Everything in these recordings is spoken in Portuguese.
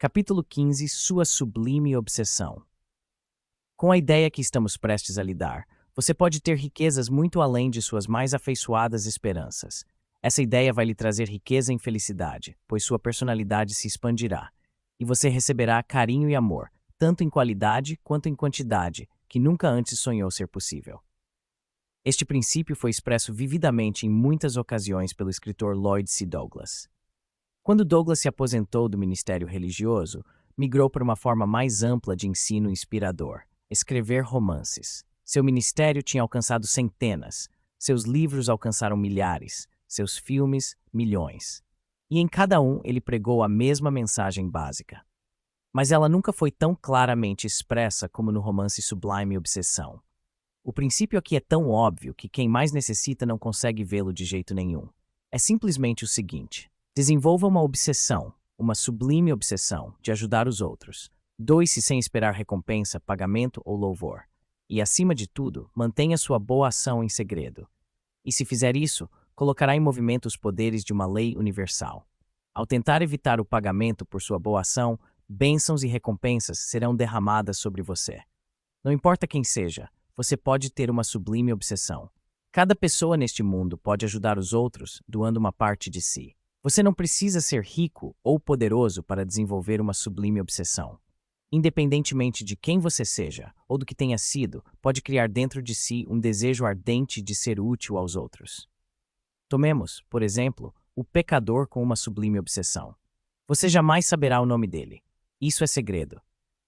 Capítulo 15. Sua sublime obsessão. Com a ideia que estamos prestes a lidar, você pode ter riquezas muito além de suas mais afeiçoadas esperanças. Essa ideia vai lhe trazer riqueza e felicidade, pois sua personalidade se expandirá, e você receberá carinho e amor, tanto em qualidade quanto em quantidade, que nunca antes sonhou ser possível. Este princípio foi expresso vividamente em muitas ocasiões pelo escritor Lloyd C. Douglas. Quando Douglas se aposentou do ministério religioso, migrou para uma forma mais ampla de ensino inspirador: escrever romances. Seu ministério tinha alcançado centenas, seus livros alcançaram milhares, seus filmes, milhões. E em cada um ele pregou a mesma mensagem básica. Mas ela nunca foi tão claramente expressa como no romance Sublime Obsessão. O princípio aqui é tão óbvio que quem mais necessita não consegue vê-lo de jeito nenhum. É simplesmente o seguinte: desenvolva uma obsessão, uma sublime obsessão, de ajudar os outros. Doe-se sem esperar recompensa, pagamento ou louvor. E, acima de tudo, mantenha sua boa ação em segredo. E se fizer isso, colocará em movimento os poderes de uma lei universal. Ao tentar evitar o pagamento por sua boa ação, bênçãos e recompensas serão derramadas sobre você. Não importa quem seja, você pode ter uma sublime obsessão. Cada pessoa neste mundo pode ajudar os outros doando uma parte de si. Você não precisa ser rico ou poderoso para desenvolver uma sublime obsessão. Independentemente de quem você seja ou do que tenha sido, pode criar dentro de si um desejo ardente de ser útil aos outros. Tomemos, por exemplo, o pecador com uma sublime obsessão. Você jamais saberá o nome dele. Isso é segredo.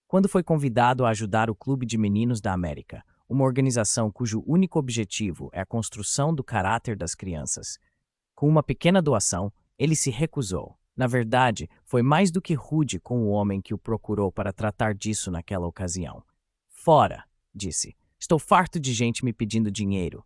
Quando foi convidado a ajudar o Clube de Meninos da América, uma organização cujo único objetivo é a construção do caráter das crianças, com uma pequena doação, ele se recusou. Na verdade, foi mais do que rude com o homem que o procurou para tratar disso naquela ocasião. Fora, disse. Estou farto de gente me pedindo dinheiro.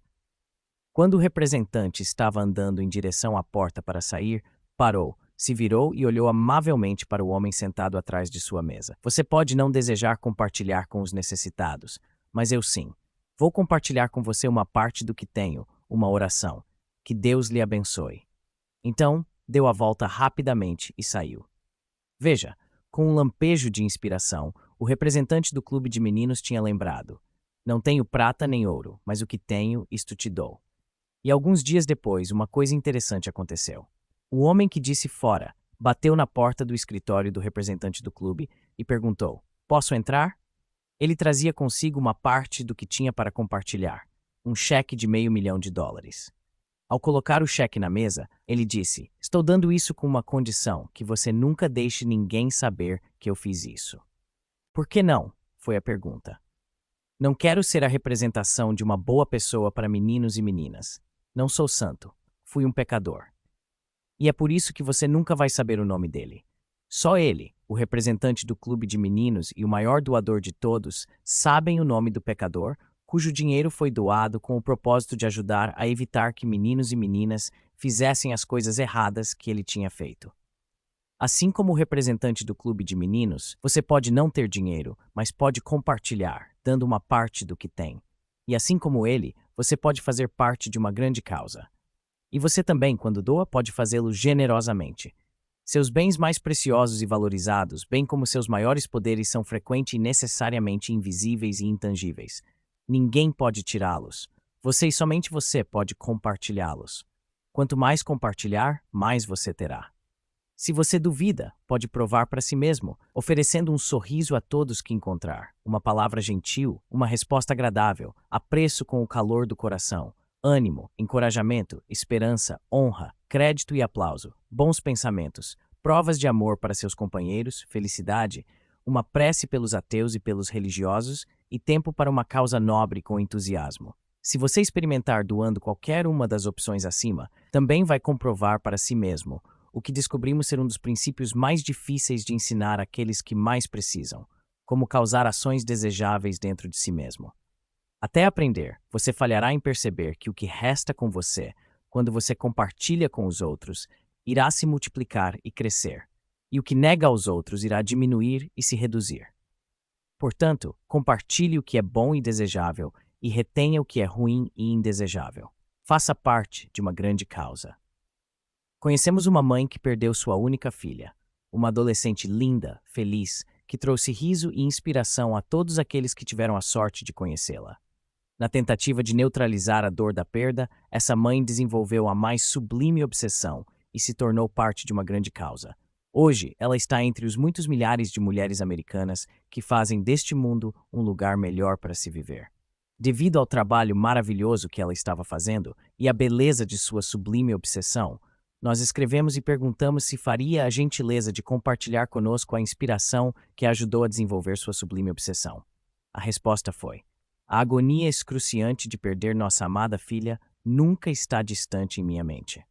Quando o representante estava andando em direção à porta para sair, parou, se virou e olhou amavelmente para o homem sentado atrás de sua mesa. Você pode não desejar compartilhar com os necessitados, mas eu sim. Vou compartilhar com você uma parte do que tenho, uma oração. Que Deus lhe abençoe. Então, deu a volta rapidamente e saiu. Veja, com um lampejo de inspiração, o representante do clube de meninos tinha lembrado: não tenho prata nem ouro, mas o que tenho, isto te dou. E alguns dias depois, uma coisa interessante aconteceu. O homem que disse fora bateu na porta do escritório do representante do clube e perguntou: posso entrar? Ele trazia consigo uma parte do que tinha para compartilhar, um cheque de $500.000. Ao colocar o cheque na mesa, ele disse: estou dando isso com uma condição, que você nunca deixe ninguém saber que eu fiz isso. Por que não? Foi a pergunta. Não quero ser a representação de uma boa pessoa para meninos e meninas. Não sou santo. Fui um pecador. E é por isso que você nunca vai saber o nome dele. Só ele, o representante do clube de meninos e o maior doador de todos, sabem o nome do pecador, cujo dinheiro foi doado com o propósito de ajudar a evitar que meninos e meninas fizessem as coisas erradas que ele tinha feito. Assim como o representante do clube de meninos, você pode não ter dinheiro, mas pode compartilhar, dando uma parte do que tem. E assim como ele, você pode fazer parte de uma grande causa. E você também, quando doa, pode fazê-lo generosamente. Seus bens mais preciosos e valorizados, bem como seus maiores poderes, são frequente e necessariamente invisíveis e intangíveis. Ninguém pode tirá-los. Você e somente você pode compartilhá-los. Quanto mais compartilhar, mais você terá. Se você duvida, pode provar para si mesmo, oferecendo um sorriso a todos que encontrar, uma palavra gentil, uma resposta agradável, apreço com o calor do coração, ânimo, encorajamento, esperança, honra, crédito e aplauso, bons pensamentos, provas de amor para seus companheiros, felicidade, uma prece pelos ateus e pelos religiosos e tempo para uma causa nobre com entusiasmo. Se você experimentar doando qualquer uma das opções acima, também vai comprovar para si mesmo o que descobrimos ser um dos princípios mais difíceis de ensinar àqueles que mais precisam: como causar ações desejáveis dentro de si mesmo. Até aprender, você falhará em perceber que o que resta com você, quando você compartilha com os outros, irá se multiplicar e crescer, e o que nega aos outros irá diminuir e se reduzir. Portanto, compartilhe o que é bom e desejável e retenha o que é ruim e indesejável. Faça parte de uma grande causa. Conhecemos uma mãe que perdeu sua única filha. uma adolescente linda, feliz, que trouxe riso e inspiração a todos aqueles que tiveram a sorte de conhecê-la. Na tentativa de neutralizar a dor da perda, essa mãe desenvolveu a mais sublime obsessão e se tornou parte de uma grande causa. Hoje, ela está entre os muitos milhares de mulheres americanas que fazem deste mundo um lugar melhor para se viver. Devido ao trabalho maravilhoso que ela estava fazendo e à beleza de sua sublime obsessão, nós escrevemos e perguntamos se faria a gentileza de compartilhar conosco a inspiração que a ajudou a desenvolver sua sublime obsessão. A resposta foi: a agonia excruciante de perder nossa amada filha nunca está distante em minha mente.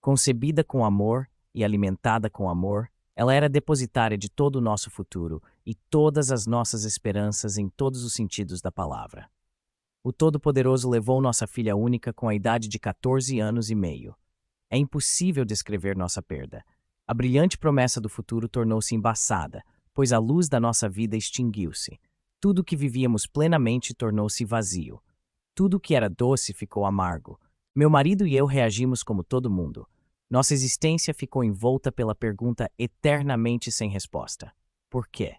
Concebida com amor e alimentada com amor, ela era depositária de todo o nosso futuro e todas as nossas esperanças em todos os sentidos da palavra. O Todo-Poderoso levou nossa filha única com a idade de 14 anos e meio. É impossível descrever nossa perda. A brilhante promessa do futuro tornou-se embaçada, pois a luz da nossa vida extinguiu-se. Tudo que vivíamos plenamente tornou-se vazio. Tudo que era doce ficou amargo. Meu marido e eu reagimos como todo mundo. Nossa existência ficou envolta pela pergunta eternamente sem resposta: por quê?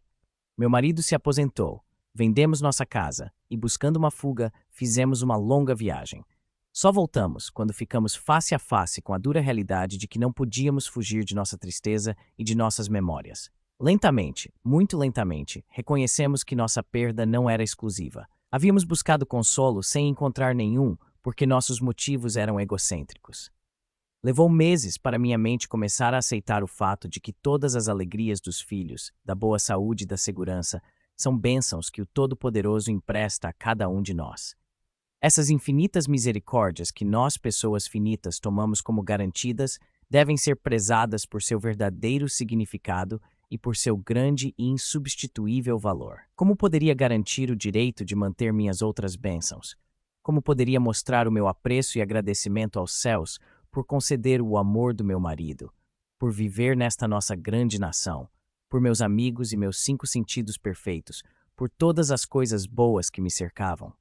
Meu marido se aposentou, vendemos nossa casa e, buscando uma fuga, fizemos uma longa viagem. Só voltamos quando ficamos face a face com a dura realidade de que não podíamos fugir de nossa tristeza e de nossas memórias. Lentamente, muito lentamente, reconhecemos que nossa perda não era exclusiva. Havíamos buscado consolo sem encontrar nenhum, porque nossos motivos eram egocêntricos. Levou meses para minha mente começar a aceitar o fato de que todas as alegrias dos filhos, da boa saúde e da segurança, são bênçãos que o Todo-Poderoso empresta a cada um de nós. Essas infinitas misericórdias que nós, pessoas finitas, tomamos como garantidas, devem ser prezadas por seu verdadeiro significado e por seu grande e insubstituível valor. Como poderia garantir o direito de manter minhas outras bênçãos? Como poderia mostrar o meu apreço e agradecimento aos céus por conceder o amor do meu marido, por viver nesta nossa grande nação, por meus amigos e meus 5 sentidos perfeitos, por todas as coisas boas que me cercavam?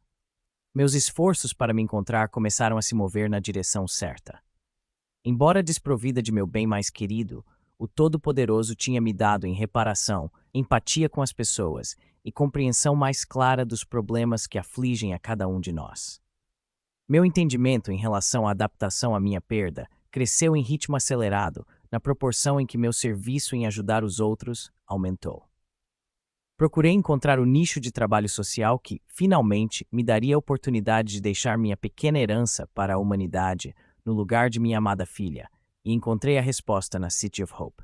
Meus esforços para me encontrar começaram a se mover na direção certa. Embora desprovida de meu bem mais querido, o Todo-Poderoso tinha me dado em reparação, empatia com as pessoas e compreensão mais clara dos problemas que afligem a cada um de nós. Meu entendimento em relação à adaptação à minha perda cresceu em ritmo acelerado, na proporção em que meu serviço em ajudar os outros aumentou. Procurei encontrar o nicho de trabalho social que, finalmente, me daria a oportunidade de deixar minha pequena herança para a humanidade no lugar de minha amada filha, e encontrei a resposta na City of Hope.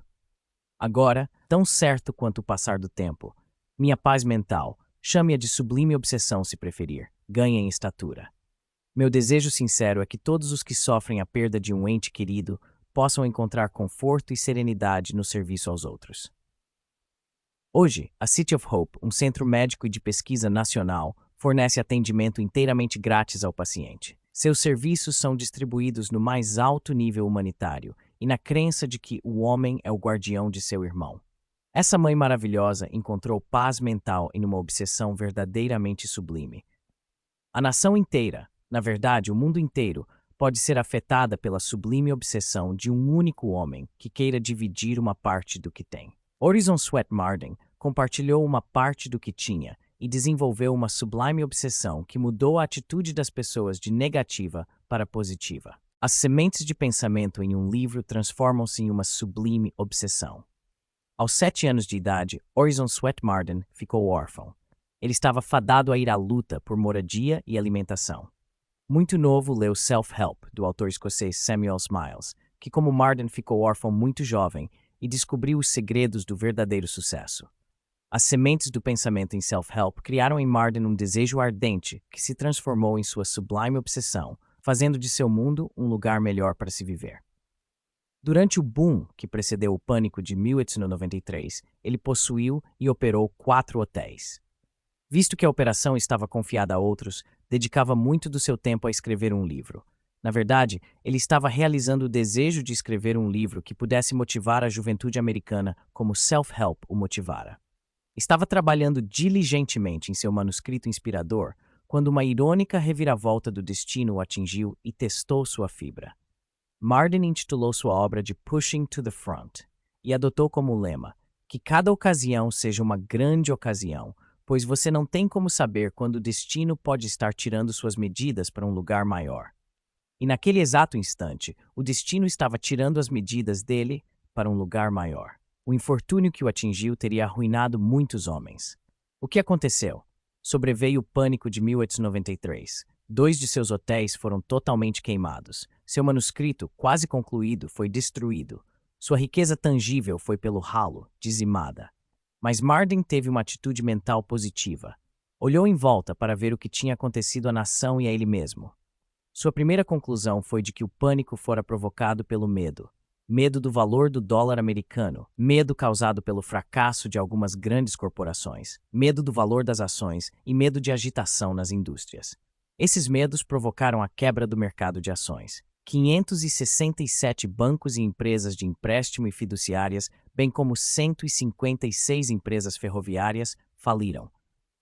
Agora, tão certo quanto o passar do tempo, minha paz mental, chame-a de sublime obsessão se preferir, ganha em estatura. Meu desejo sincero é que todos os que sofrem a perda de um ente querido possam encontrar conforto e serenidade no serviço aos outros. Hoje, a City of Hope, um centro médico e de pesquisa nacional, fornece atendimento inteiramente grátis ao paciente. Seus serviços são distribuídos no mais alto nível humanitário e na crença de que o homem é o guardião de seu irmão. Essa mãe maravilhosa encontrou paz mental em uma obsessão verdadeiramente sublime. A nação inteira, na verdade, o mundo inteiro, pode ser afetada pela sublime obsessão de um único homem que queira dividir uma parte do que tem. Orison Swett Marden compartilhou uma parte do que tinha e desenvolveu uma sublime obsessão que mudou a atitude das pessoas de negativa para positiva. As sementes de pensamento em um livro transformam-se em uma sublime obsessão. Aos 7 anos de idade, Orison Swett Marden ficou órfão. Ele estava fadado a ir à luta por moradia e alimentação. Muito novo, leu Self-Help, do autor escocês Samuel Smiles, que como Marden ficou órfão muito jovem e descobriu os segredos do verdadeiro sucesso. As sementes do pensamento em Self-Help criaram em Marden um desejo ardente que se transformou em sua sublime obsessão, fazendo de seu mundo um lugar melhor para se viver. Durante o boom que precedeu o pânico de 1893, ele possuiu e operou 4 hotéis. Visto que a operação estava confiada a outros, dedicava muito do seu tempo a escrever um livro. Na verdade, ele estava realizando o desejo de escrever um livro que pudesse motivar a juventude americana como Self-Help o motivara. Estava trabalhando diligentemente em seu manuscrito inspirador quando uma irônica reviravolta do destino o atingiu e testou sua fibra. Marden intitulou sua obra de Pushing to the Front. e adotou como lema que cada ocasião seja uma grande ocasião, pois você não tem como saber quando o destino pode estar tirando suas medidas para um lugar maior. E naquele exato instante, o destino estava tirando as medidas dele para um lugar maior. O infortúnio que o atingiu teria arruinado muitos homens. O que aconteceu? Sobreveio o pânico de 1893. 2 de seus hotéis foram totalmente queimados. Seu manuscrito, quase concluído, foi destruído. Sua riqueza tangível foi pelo ralo, dizimada. Mas Marden teve uma atitude mental positiva. Olhou em volta para ver o que tinha acontecido à nação e a ele mesmo. Sua primeira conclusão foi de que o pânico fora provocado pelo medo. Medo do valor do dólar americano, medo causado pelo fracasso de algumas grandes corporações, medo do valor das ações e medo de agitação nas indústrias. Esses medos provocaram a quebra do mercado de ações. 567 bancos e empresas de empréstimo e fiduciárias, bem como 156 empresas ferroviárias, faliram.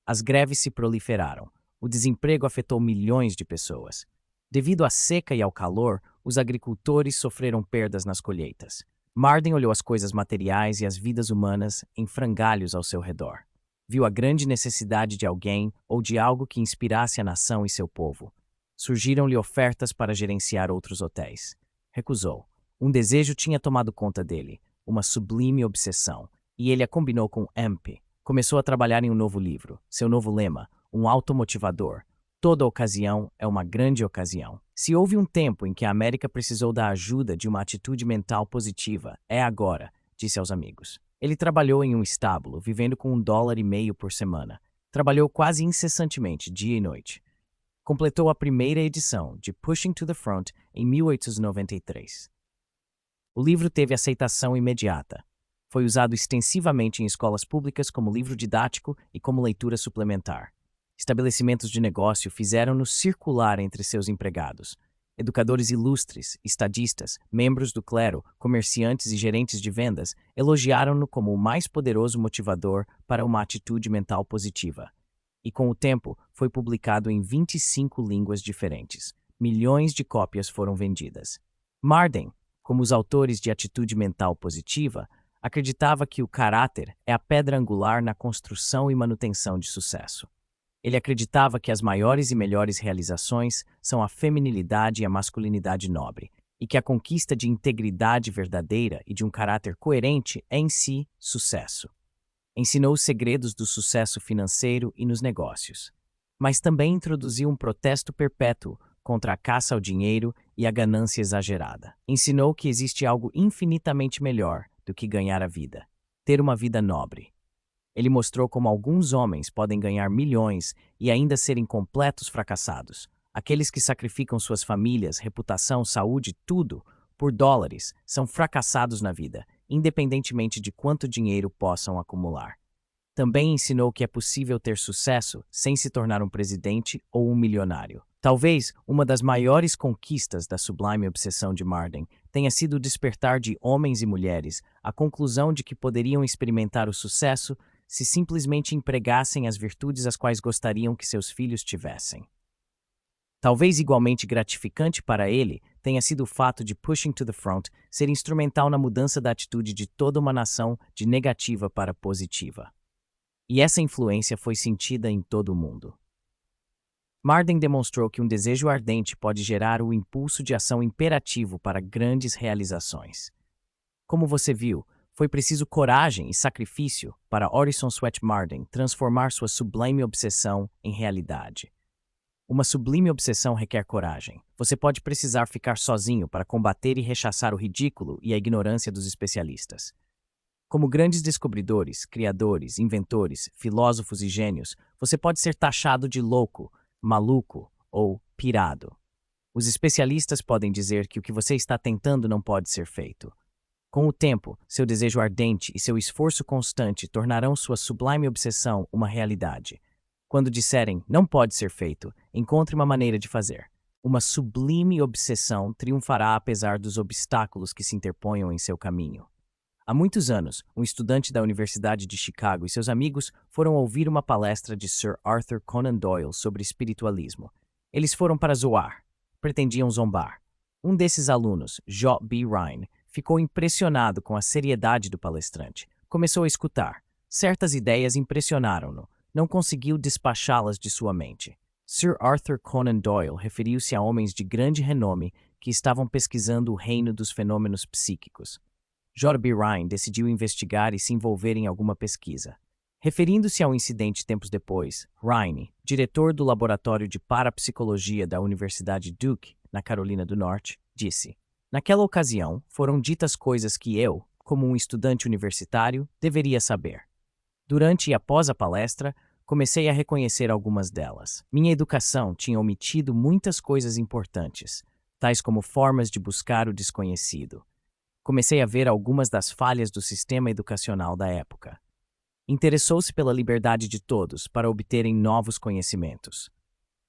As greves se proliferaram. O desemprego afetou milhões de pessoas. Devido à seca e ao calor, os agricultores sofreram perdas nas colheitas. Marden olhou as coisas materiais e as vidas humanas em frangalhos ao seu redor. Viu a grande necessidade de alguém ou de algo que inspirasse a nação e seu povo. Surgiram-lhe ofertas para gerenciar outros hotéis. Recusou. Um desejo tinha tomado conta dele, uma sublime obsessão, e ele a combinou com Amp. Começou a trabalhar em um novo livro, seu novo lema, um automotivador. Toda ocasião é uma grande ocasião. Se houve um tempo em que a América precisou da ajuda de uma atitude mental positiva, é agora, disse aos amigos. Ele trabalhou em um estábulo, vivendo com $1,50 por semana. Trabalhou quase incessantemente, dia e noite. Completou a primeira edição de Pushing to the Front em 1893. O livro teve aceitação imediata. Foi usado extensivamente em escolas públicas como livro didático e como leitura suplementar. Estabelecimentos de negócio fizeram-no circular entre seus empregados. Educadores ilustres, estadistas, membros do clero, comerciantes e gerentes de vendas elogiaram-no como o mais poderoso motivador para uma atitude mental positiva. E com o tempo, foi publicado em 25 línguas diferentes. Milhões de cópias foram vendidas. Marden, como os autores de atitude mental positiva, acreditava que o caráter é a pedra angular na construção e manutenção de sucesso. Ele acreditava que as maiores e melhores realizações são a feminilidade e a masculinidade nobre, e que a conquista de integridade verdadeira e de um caráter coerente é em si sucesso. Ensinou os segredos do sucesso financeiro e nos negócios, mas também introduziu um protesto perpétuo contra a caça ao dinheiro e a ganância exagerada. Ensinou que existe algo infinitamente melhor do que ganhar a vida, ter uma vida nobre. Ele mostrou como alguns homens podem ganhar milhões e ainda serem completos fracassados. Aqueles que sacrificam suas famílias, reputação, saúde, tudo, por dólares, são fracassados na vida, independentemente de quanto dinheiro possam acumular. Também ensinou que é possível ter sucesso sem se tornar um presidente ou um milionário. Talvez uma das maiores conquistas da sublime obsessão de Marden tenha sido o despertar de homens e mulheres à conclusão de que poderiam experimentar o sucesso se simplesmente empregassem as virtudes as quais gostariam que seus filhos tivessem. Talvez igualmente gratificante para ele tenha sido o fato de Pushing to the Front ser instrumental na mudança da atitude de toda uma nação de negativa para positiva. E essa influência foi sentida em todo o mundo. Marden demonstrou que um desejo ardente pode gerar o impulso de ação imperativo para grandes realizações. Como você viu, foi preciso coragem e sacrifício para Orison Swett Marden transformar sua sublime obsessão em realidade. Uma sublime obsessão requer coragem. Você pode precisar ficar sozinho para combater e rechaçar o ridículo e a ignorância dos especialistas. Como grandes descobridores, criadores, inventores, filósofos e gênios, você pode ser taxado de louco, maluco ou pirado. Os especialistas podem dizer que o que você está tentando não pode ser feito. Com o tempo, seu desejo ardente e seu esforço constante tornarão sua sublime obsessão uma realidade. Quando disserem não pode ser feito, encontre uma maneira de fazer. Uma sublime obsessão triunfará apesar dos obstáculos que se interponham em seu caminho. Há muitos anos, um estudante da Universidade de Chicago e seus amigos foram ouvir uma palestra de Sir Arthur Conan Doyle sobre espiritualismo. Eles foram para zoar. Pretendiam zombar. Um desses alunos, J. B. Rhine, ficou impressionado com a seriedade do palestrante. Começou a escutar. Certas ideias impressionaram-no. Não conseguiu despachá-las de sua mente. Sir Arthur Conan Doyle referiu-se a homens de grande renome que estavam pesquisando o reino dos fenômenos psíquicos. J. B. Rhine decidiu investigar e se envolver em alguma pesquisa. Referindo-se ao incidente tempos depois, Rhine, diretor do Laboratório de Parapsicologia da Universidade Duke, na Carolina do Norte, disse: "Naquela ocasião, foram ditas coisas que eu, como um estudante universitário, deveria saber. Durante e após a palestra, comecei a reconhecer algumas delas. Minha educação tinha omitido muitas coisas importantes, tais como formas de buscar o desconhecido. Comecei a ver algumas das falhas do sistema educacional da época. Interessou-se pela liberdade de todos para obterem novos conhecimentos.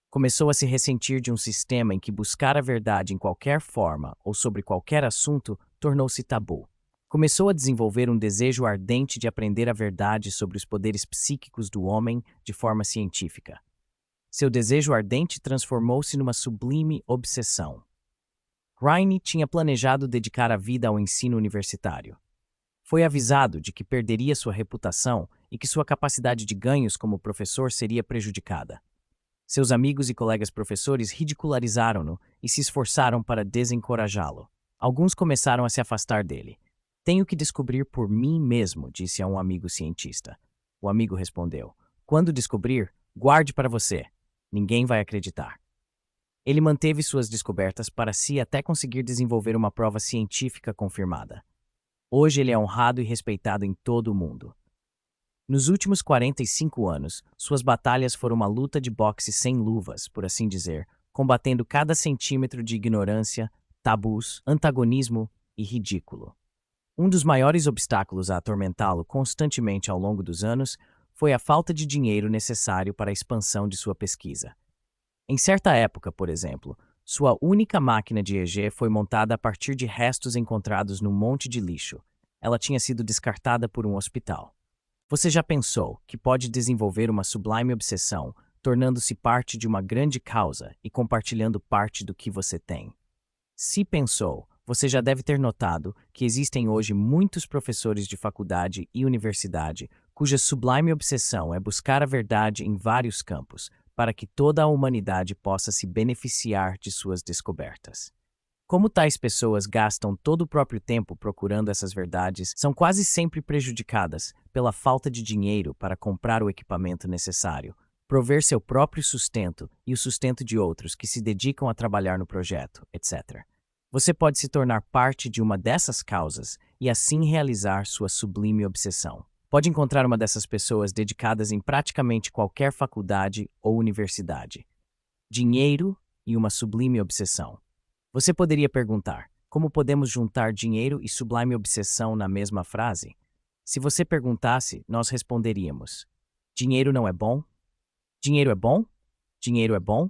Começou a se ressentir de um sistema em que buscar a verdade em qualquer forma ou sobre qualquer assunto tornou-se tabu. Começou a desenvolver um desejo ardente de aprender a verdade sobre os poderes psíquicos do homem de forma científica. Seu desejo ardente transformou-se numa sublime obsessão. Rhine tinha planejado dedicar a vida ao ensino universitário. Foi avisado de que perderia sua reputação e que sua capacidade de ganhos como professor seria prejudicada. Seus amigos e colegas professores ridicularizaram-no e se esforçaram para desencorajá-lo. Alguns começaram a se afastar dele. "Tenho que descobrir por mim mesmo", disse a um amigo cientista. O amigo respondeu: "Quando descobrir, guarde para você. Ninguém vai acreditar." Ele manteve suas descobertas para si até conseguir desenvolver uma prova científica confirmada. Hoje ele é honrado e respeitado em todo o mundo. Nos últimos 45 anos, suas batalhas foram uma luta de boxe sem luvas, por assim dizer, combatendo cada centímetro de ignorância, tabus, antagonismo e ridículo. Um dos maiores obstáculos a atormentá-lo constantemente ao longo dos anos foi a falta de dinheiro necessário para a expansão de sua pesquisa. Em certa época, por exemplo, sua única máquina de EG foi montada a partir de restos encontrados num monte de lixo. Ela tinha sido descartada por um hospital. Você já pensou que pode desenvolver uma sublime obsessão, tornando-se parte de uma grande causa e compartilhando parte do que você tem? Se pensou, você já deve ter notado que existem hoje muitos professores de faculdade e universidade cuja sublime obsessão é buscar a verdade em vários campos, para que toda a humanidade possa se beneficiar de suas descobertas. Como tais pessoas gastam todo o próprio tempo procurando essas verdades, são quase sempre prejudicadas pela falta de dinheiro para comprar o equipamento necessário, prover seu próprio sustento e o sustento de outros que se dedicam a trabalhar no projeto, etc. Você pode se tornar parte de uma dessas causas e assim realizar sua sublime obsessão. Pode encontrar uma dessas pessoas dedicadas em praticamente qualquer faculdade ou universidade. Dinheiro e uma sublime obsessão. Você poderia perguntar: como podemos juntar dinheiro e sublime obsessão na mesma frase? Se você perguntasse, nós responderíamos: dinheiro não é bom? Dinheiro é bom? Dinheiro é bom?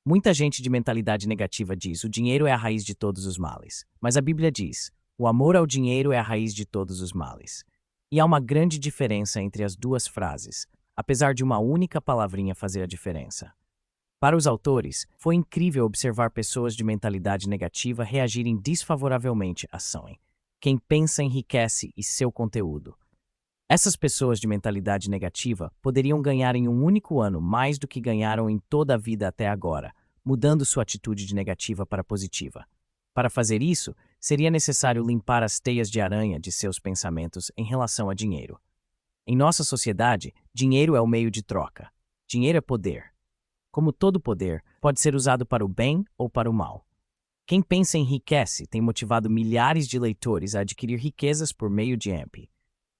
Muita gente de mentalidade negativa diz: o dinheiro é a raiz de todos os males. Mas a Bíblia diz: o amor ao dinheiro é a raiz de todos os males. E há uma grande diferença entre as duas frases, apesar de uma única palavrinha fazer a diferença. Para os autores, foi incrível observar pessoas de mentalidade negativa reagirem desfavoravelmente à ação. Quem pensa enriquece e seu conteúdo. Essas pessoas de mentalidade negativa poderiam ganhar em um único ano mais do que ganharam em toda a vida até agora, mudando sua atitude de negativa para positiva. Para fazer isso, seria necessário limpar as teias de aranha de seus pensamentos em relação a dinheiro. Em nossa sociedade, dinheiro é o meio de troca. Dinheiro é poder. Como todo poder, pode ser usado para o bem ou para o mal. Quem pensa enriquece tem motivado milhares de leitores a adquirir riquezas por meio de AMP.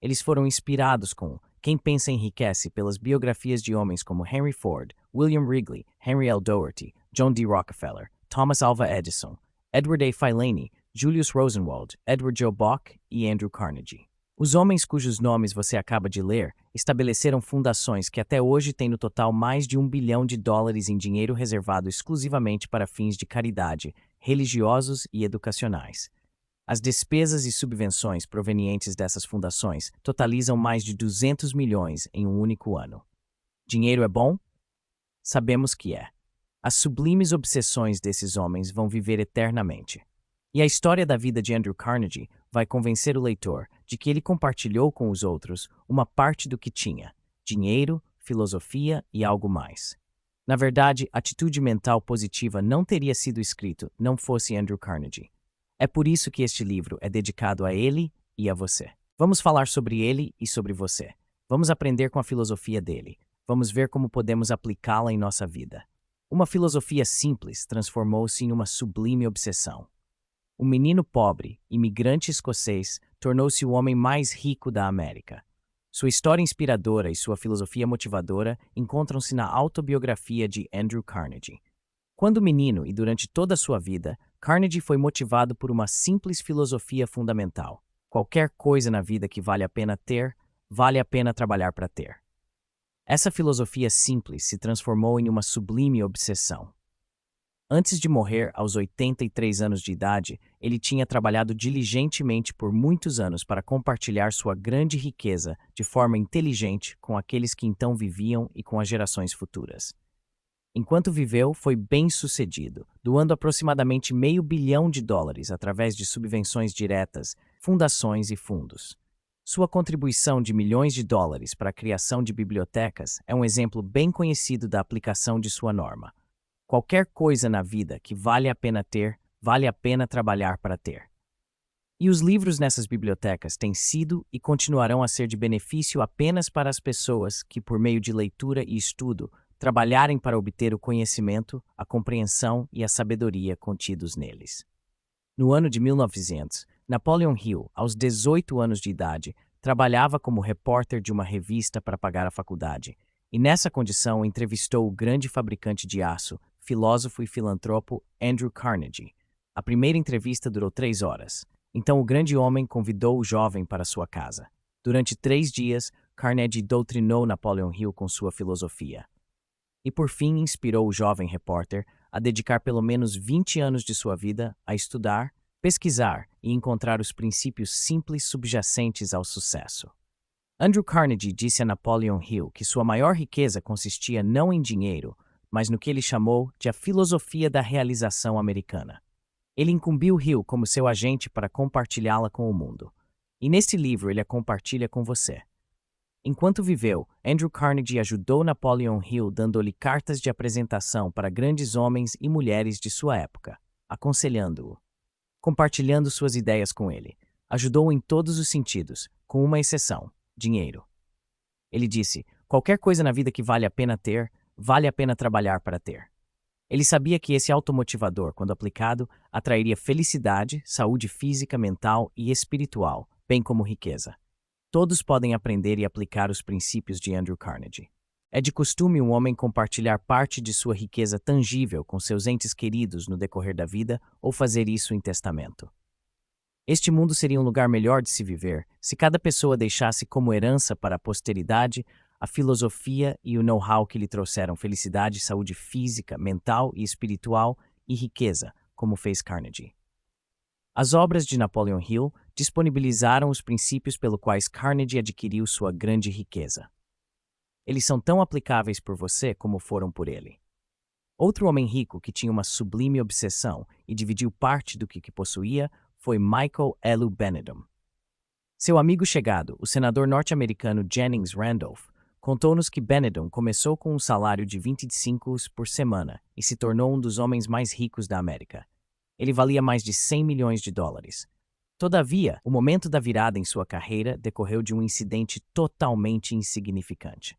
Eles foram inspirados com Quem Pensa Enriquece pelas biografias de homens como Henry Ford, William Wrigley, Henry L. Doherty, John D. Rockefeller, Thomas Alva Edison, Edward A. Filani, Julius Rosenwald, Edward Joe Bock e Andrew Carnegie. Os homens cujos nomes você acaba de ler estabeleceram fundações que até hoje têm no total mais de $1 bilhão em dinheiro reservado exclusivamente para fins de caridade, religiosos e educacionais. As despesas e subvenções provenientes dessas fundações totalizam mais de 200 milhões em um único ano. Dinheiro é bom? Sabemos que é. As sublimes obsessões desses homens vão viver eternamente. E a história da vida de Andrew Carnegie vai convencer o leitor de que ele compartilhou com os outros uma parte do que tinha: dinheiro, filosofia e algo mais. Na verdade, atitude mental positiva não teria sido escrito não fosse Andrew Carnegie. É por isso que este livro é dedicado a ele e a você. Vamos falar sobre ele e sobre você. Vamos aprender com a filosofia dele. Vamos ver como podemos aplicá-la em nossa vida. Uma filosofia simples transformou-se em uma sublime obsessão. Um menino pobre, imigrante escocês, tornou-se o homem mais rico da América. Sua história inspiradora e sua filosofia motivadora encontram-se na autobiografia de Andrew Carnegie. Quando menino e durante toda a sua vida, Carnegie foi motivado por uma simples filosofia fundamental: qualquer coisa na vida que vale a pena ter, vale a pena trabalhar para ter. Essa filosofia simples se transformou em uma sublime obsessão. Antes de morrer, aos 83 anos de idade, ele tinha trabalhado diligentemente por muitos anos para compartilhar sua grande riqueza de forma inteligente com aqueles que então viviam e com as gerações futuras. Enquanto viveu, foi bem-sucedido, doando aproximadamente $500 milhão através de subvenções diretas, fundações e fundos. Sua contribuição de milhões de dólares para a criação de bibliotecas é um exemplo bem conhecido da aplicação de sua norma. Qualquer coisa na vida que vale a pena ter, vale a pena trabalhar para ter. E os livros nessas bibliotecas têm sido e continuarão a ser de benefício apenas para as pessoas que, por meio de leitura e estudo, trabalharem para obter o conhecimento, a compreensão e a sabedoria contidos neles. No ano de 1900, Napoleon Hill, aos 18 anos de idade, trabalhava como repórter de uma revista para pagar a faculdade, e nessa condição entrevistou o grande fabricante de aço, filósofo e filantropo Andrew Carnegie. A primeira entrevista durou 3 horas. Então o grande homem convidou o jovem para sua casa. Durante 3 dias, Carnegie doutrinou Napoleon Hill com sua filosofia. E por fim inspirou o jovem repórter a dedicar pelo menos 20 anos de sua vida a estudar, pesquisar e encontrar os princípios simples subjacentes ao sucesso. Andrew Carnegie disse a Napoleon Hill que sua maior riqueza consistia não em dinheiro, mas no que ele chamou de a filosofia da realização americana. Ele incumbiu Hill como seu agente para compartilhá-la com o mundo. E neste livro ele a compartilha com você. Enquanto viveu, Andrew Carnegie ajudou Napoleon Hill dando-lhe cartas de apresentação para grandes homens e mulheres de sua época, aconselhando-o, compartilhando suas ideias com ele. Ajudou-o em todos os sentidos, com uma exceção: dinheiro. Ele disse: qualquer coisa na vida que vale a pena ter, vale a pena trabalhar para ter. Ele sabia que esse automotivador, quando aplicado, atrairia felicidade, saúde física, mental e espiritual, bem como riqueza. Todos podem aprender e aplicar os princípios de Andrew Carnegie. É de costume um homem compartilhar parte de sua riqueza tangível com seus entes queridos no decorrer da vida ou fazer isso em testamento. Este mundo seria um lugar melhor de se viver se cada pessoa deixasse como herança para a posteridade a filosofia e o know-how que lhe trouxeram felicidade, saúde física, mental e espiritual e riqueza, como fez Carnegie. As obras de Napoleon Hill disponibilizaram os princípios pelo quais Carnegie adquiriu sua grande riqueza. Eles são tão aplicáveis por você como foram por ele. Outro homem rico que tinha uma sublime obsessão e dividiu parte do que possuía foi Michael L. Benedum. Seu amigo chegado, o senador norte-americano Jennings Randolph, contou-nos que Benedum começou com um salário de 25 por semana e se tornou um dos homens mais ricos da América. Ele valia mais de $100 milhões. Todavia, o momento da virada em sua carreira decorreu de um incidente totalmente insignificante.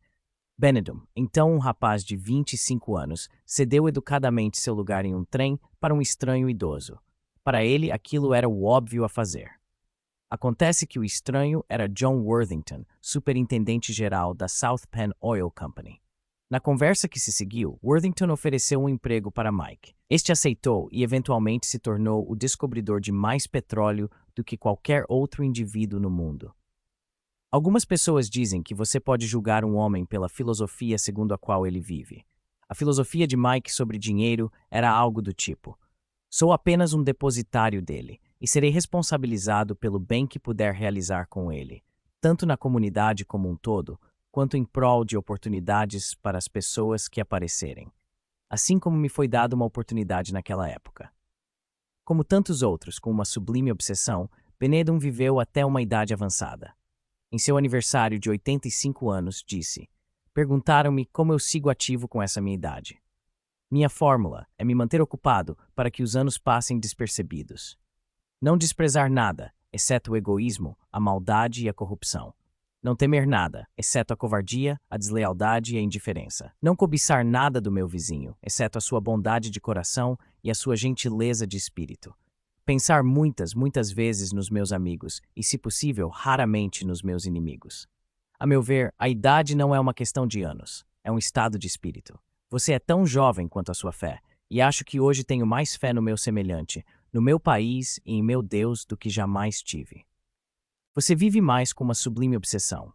Benedum, então um rapaz de 25 anos, cedeu educadamente seu lugar em um trem para um estranho idoso. Para ele, aquilo era o óbvio a fazer. Acontece que o estranho era John Worthington, superintendente-geral da South Penn Oil Company. Na conversa que se seguiu, Worthington ofereceu um emprego para Mike. Este aceitou e eventualmente se tornou o descobridor de mais petróleo do que qualquer outro indivíduo no mundo. Algumas pessoas dizem que você pode julgar um homem pela filosofia segundo a qual ele vive. A filosofia de Mike sobre dinheiro era algo do tipo: sou apenas um depositário dele e serei responsabilizado pelo bem que puder realizar com ele, tanto na comunidade como um todo, quanto em prol de oportunidades para as pessoas que aparecerem, assim como me foi dada uma oportunidade naquela época. Como tantos outros com uma sublime obsessão, Benedum viveu até uma idade avançada. Em seu aniversário de 85 anos, disse: Perguntaram-me como eu sigo ativo com essa minha idade. Minha fórmula é me manter ocupado para que os anos passem despercebidos. Não desprezar nada, exceto o egoísmo, a maldade e a corrupção. Não temer nada, exceto a covardia, a deslealdade e a indiferença. Não cobiçar nada do meu vizinho, exceto a sua bondade de coração e a sua gentileza de espírito. Pensar muitas vezes nos meus amigos e, se possível, raramente nos meus inimigos. A meu ver, a idade não é uma questão de anos, é um estado de espírito. Você é tão jovem quanto a sua fé, e acho que hoje tenho mais fé no meu semelhante, no meu país e em meu Deus do que jamais tive. Você vive mais com uma sublime obsessão.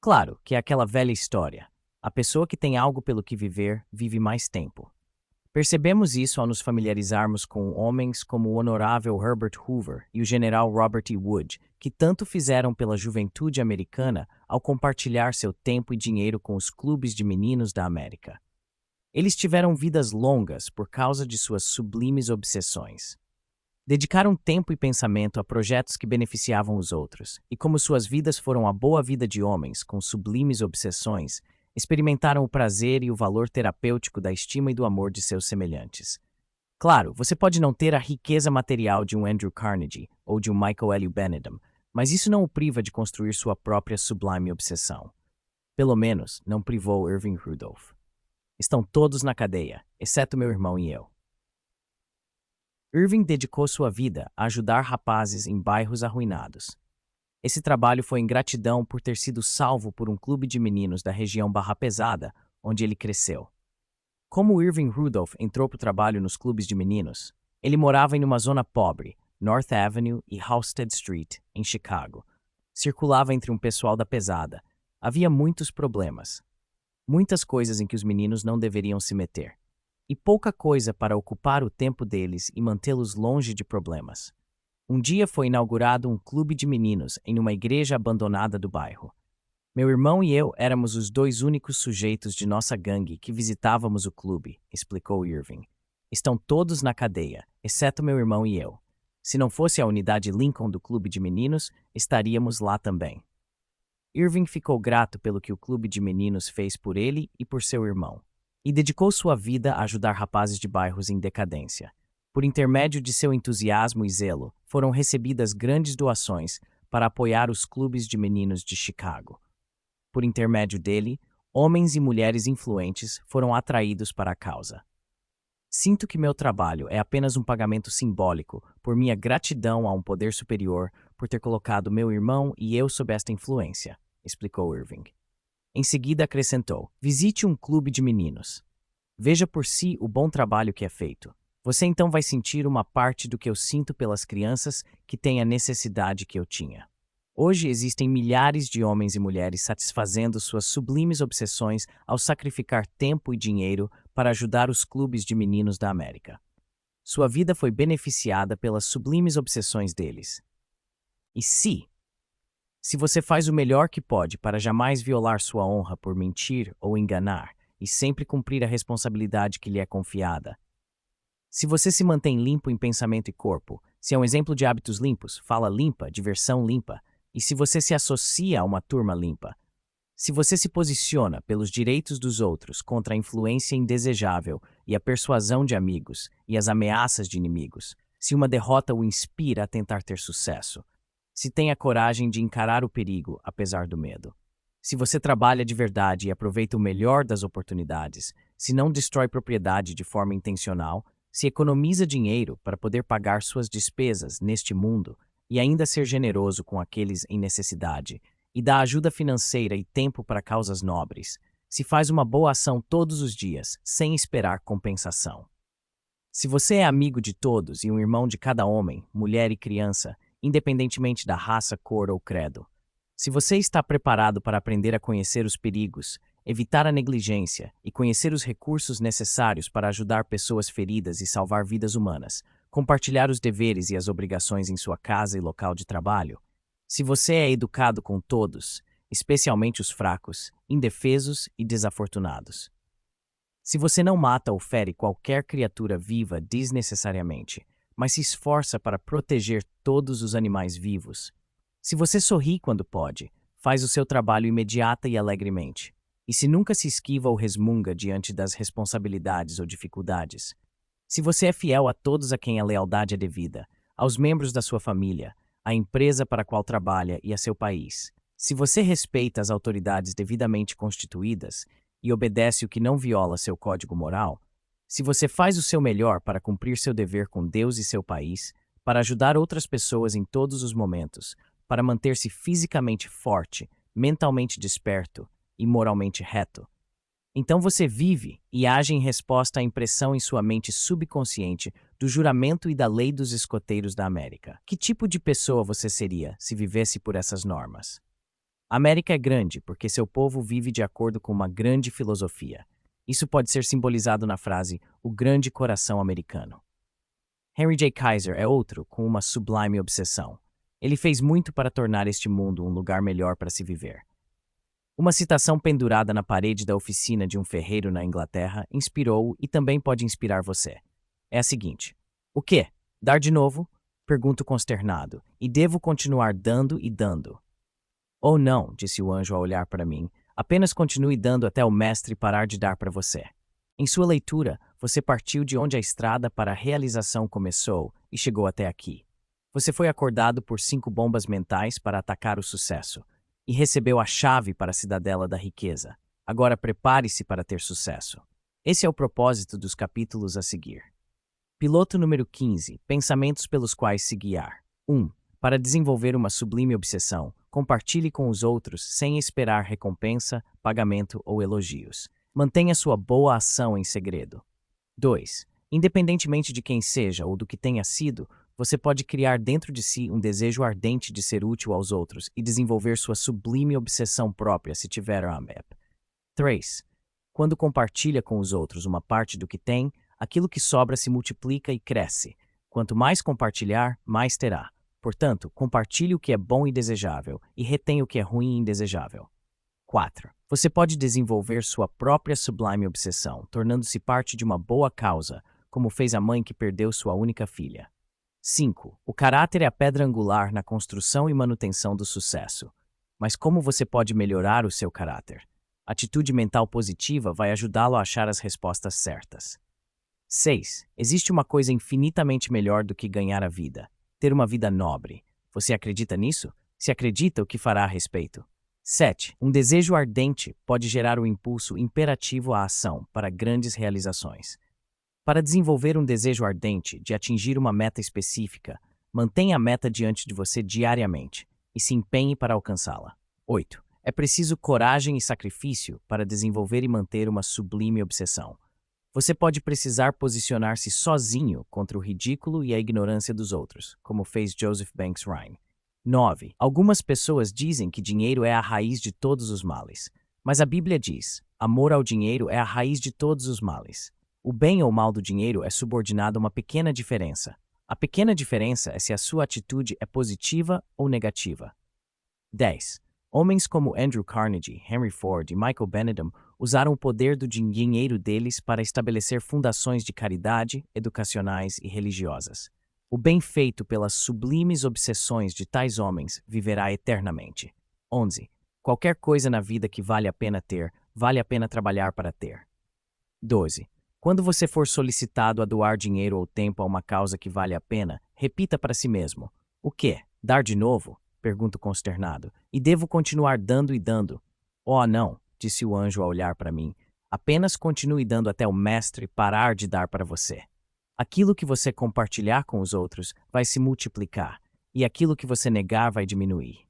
Claro que é aquela velha história. A pessoa que tem algo pelo que viver, vive mais tempo. Percebemos isso ao nos familiarizarmos com homens como o honorável Herbert Hoover e o general Robert E. Wood, que tanto fizeram pela juventude americana ao compartilhar seu tempo e dinheiro com os clubes de meninos da América. Eles tiveram vidas longas por causa de suas sublimes obsessões. Dedicaram tempo e pensamento a projetos que beneficiavam os outros, e como suas vidas foram a boa vida de homens com sublimes obsessões, experimentaram o prazer e o valor terapêutico da estima e do amor de seus semelhantes. Claro, você pode não ter a riqueza material de um Andrew Carnegie ou de um Michael L. Benedum, mas isso não o priva de construir sua própria sublime obsessão. Pelo menos, não privou Irving Rudolph. Estão todos na cadeia, exceto meu irmão e eu. Irving dedicou sua vida a ajudar rapazes em bairros arruinados. Esse trabalho foi em gratidão por ter sido salvo por um clube de meninos da região Barra Pesada, onde ele cresceu. Como Irving Rudolph entrou para o trabalho nos clubes de meninos, ele morava em uma zona pobre, North Avenue e Halsted Street, em Chicago. Circulava entre um pessoal da pesada. Havia muitos problemas. Muitas coisas em que os meninos não deveriam se meter. E pouca coisa para ocupar o tempo deles e mantê-los longe de problemas. Um dia foi inaugurado um clube de meninos em uma igreja abandonada do bairro. Meu irmão e eu éramos os dois únicos sujeitos de nossa gangue que visitávamos o clube, explicou Irving. Estão todos na cadeia, exceto meu irmão e eu. Se não fosse a unidade Lincoln do clube de meninos, estaríamos lá também. Irving ficou grato pelo que o clube de meninos fez por ele e por seu irmão, e dedicou sua vida a ajudar rapazes de bairros em decadência. Por intermédio de seu entusiasmo e zelo, foram recebidas grandes doações para apoiar os clubes de meninos de Chicago. Por intermédio dele, homens e mulheres influentes foram atraídos para a causa. Sinto que meu trabalho é apenas um pagamento simbólico por minha gratidão a um poder superior por ter colocado meu irmão e eu sob esta influência, explicou Irving. Em seguida acrescentou: visite um clube de meninos. Veja por si o bom trabalho que é feito. Você então vai sentir uma parte do que eu sinto pelas crianças que têm a necessidade que eu tinha. Hoje existem milhares de homens e mulheres satisfazendo suas sublimes obsessões ao sacrificar tempo e dinheiro para ajudar os clubes de meninos da América. Sua vida foi beneficiada pelas sublimes obsessões deles. E se você faz o melhor que pode para jamais violar sua honra por mentir ou enganar e sempre cumprir a responsabilidade que lhe é confiada, se você se mantém limpo em pensamento e corpo, se é um exemplo de hábitos limpos, fala limpa, diversão limpa, e se você se associa a uma turma limpa, se você se posiciona pelos direitos dos outros contra a influência indesejável e a persuasão de amigos e as ameaças de inimigos, se uma derrota o inspira a tentar ter sucesso, se tem a coragem de encarar o perigo apesar do medo, se você trabalha de verdade e aproveita o melhor das oportunidades, se não destrói propriedade de forma intencional, se economiza dinheiro para poder pagar suas despesas neste mundo e ainda ser generoso com aqueles em necessidade, e dá ajuda financeira e tempo para causas nobres, se faz uma boa ação todos os dias, sem esperar compensação. Se você é amigo de todos e um irmão de cada homem, mulher e criança, independentemente da raça, cor ou credo, se você está preparado para aprender a conhecer os perigos, evitar a negligência e conhecer os recursos necessários para ajudar pessoas feridas e salvar vidas humanas, compartilhar os deveres e as obrigações em sua casa e local de trabalho, se você é educado com todos, especialmente os fracos, indefesos e desafortunados. Se você não mata ou fere qualquer criatura viva desnecessariamente, mas se esforça para proteger todos os animais vivos. Se você sorri quando pode, faz o seu trabalho imediata e alegremente. E se nunca se esquiva ou resmunga diante das responsabilidades ou dificuldades. Se você é fiel a todos a quem a lealdade é devida, aos membros da sua família, à empresa para a qual trabalha e a seu país. Se você respeita as autoridades devidamente constituídas e obedece o que não viola seu código moral, se você faz o seu melhor para cumprir seu dever com Deus e seu país, para ajudar outras pessoas em todos os momentos, para manter-se fisicamente forte, mentalmente desperto e moralmente reto, então você vive e age em resposta à impressão em sua mente subconsciente do juramento e da lei dos escoteiros da América. Que tipo de pessoa você seria se vivesse por essas normas? A América é grande porque seu povo vive de acordo com uma grande filosofia. Isso pode ser simbolizado na frase "o grande coração americano". Henry J. Kaiser é outro com uma sublime obsessão. Ele fez muito para tornar este mundo um lugar melhor para se viver. Uma citação pendurada na parede da oficina de um ferreiro na Inglaterra inspirou-o e também pode inspirar você. É a seguinte: "O quê? Dar de novo?" Pergunto consternado. "E devo continuar dando e dando?" "Oh, não", disse o anjo ao olhar para mim. "Apenas continue dando até o mestre parar de dar para você." Em sua leitura, você partiu de onde a estrada para a realização começou e chegou até aqui. Você foi acordado por 5 bombas mentais para atacar o sucesso e recebeu a chave para a cidadela da riqueza. Agora prepare-se para ter sucesso. Esse é o propósito dos capítulos a seguir. Piloto número 15. Pensamentos pelos quais se guiar. 1. Para desenvolver uma sublime obsessão, compartilhe com os outros sem esperar recompensa, pagamento ou elogios. Mantenha sua boa ação em segredo. 2. Independentemente de quem seja ou do que tenha sido, você pode criar dentro de si um desejo ardente de ser útil aos outros e desenvolver sua sublime obsessão própria se tiver a AMEP. 3. Quando compartilha com os outros uma parte do que tem, aquilo que sobra se multiplica e cresce. Quanto mais compartilhar, mais terá. Portanto, compartilhe o que é bom e desejável e retenha o que é ruim e indesejável. 4. Você pode desenvolver sua própria sublime obsessão, tornando-se parte de uma boa causa, como fez a mãe que perdeu sua única filha. 5. O caráter é a pedra angular na construção e manutenção do sucesso. Mas como você pode melhorar o seu caráter? Atitude mental positiva vai ajudá-lo a achar as respostas certas. 6. Existe uma coisa infinitamente melhor do que ganhar a vida: ter uma vida nobre. Você acredita nisso? Se acredita, o que fará a respeito? 7. Um desejo ardente pode gerar o impulso imperativo à ação para grandes realizações. Para desenvolver um desejo ardente de atingir uma meta específica, mantenha a meta diante de você diariamente e se empenhe para alcançá-la. 8. É preciso coragem e sacrifício para desenvolver e manter uma sublime obsessão. Você pode precisar posicionar-se sozinho contra o ridículo e a ignorância dos outros, como fez Joseph Banks Rhine. 9. Algumas pessoas dizem que dinheiro é a raiz de todos os males, mas a Bíblia diz: amor ao dinheiro é a raiz de todos os males. O bem ou mal do dinheiro é subordinado a uma pequena diferença. A pequena diferença é se a sua atitude é positiva ou negativa. 10. Homens como Andrew Carnegie, Henry Ford e Michael Benedum usaram o poder do dinheiro deles para estabelecer fundações de caridade, educacionais e religiosas. O bem feito pelas sublimes obsessões de tais homens viverá eternamente. 11. Qualquer coisa na vida que vale a pena ter, vale a pena trabalhar para ter. 12. Quando você for solicitado a doar dinheiro ou tempo a uma causa que vale a pena, repita para si mesmo: "O quê? Dar de novo?" Pergunto consternado. "E devo continuar dando e dando?" "Oh, não", disse o anjo ao olhar para mim. "Apenas continue dando até o mestre parar de dar para você. Aquilo que você compartilhar com os outros vai se multiplicar, e aquilo que você negar vai diminuir."